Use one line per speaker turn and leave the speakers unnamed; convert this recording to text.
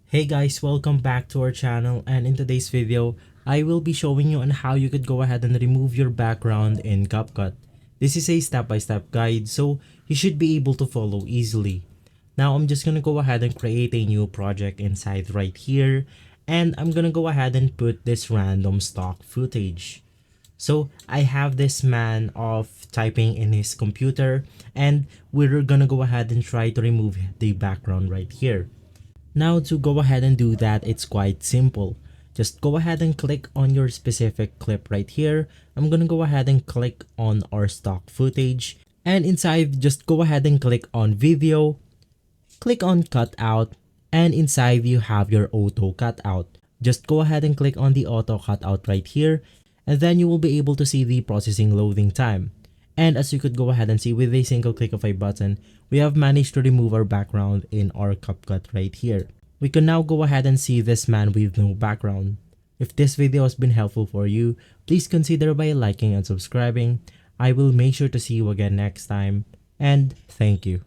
Hey guys, welcome back to our channel, and in today's video, I will be showing you on how you could go ahead and remove your background in Capcut. This is a step-by-step guide, so you should be able to follow easily. Now I'm just gonna go ahead and create a new project inside right here, and I'm gonna go ahead and put this random stock footage. So I have this man of typing in his computer, and we're gonna go ahead and try to remove the background right here. Now to go ahead and do that, it's quite simple. Just go ahead and click on your specific clip right here. I'm gonna go ahead and click on our stock footage, and inside just go ahead and click on video, click on cutout, and inside you have your auto cutout. Just go ahead and click on the auto cutout right here, and then you will be able to see the processing loading time. And as you could go ahead and see, with a single click of a button, we have managed to remove our background in our CapCut right here. We can now go ahead and see this man with no background. If this video has been helpful for you, please consider by liking and subscribing. I will make sure to see you again next time, and thank you.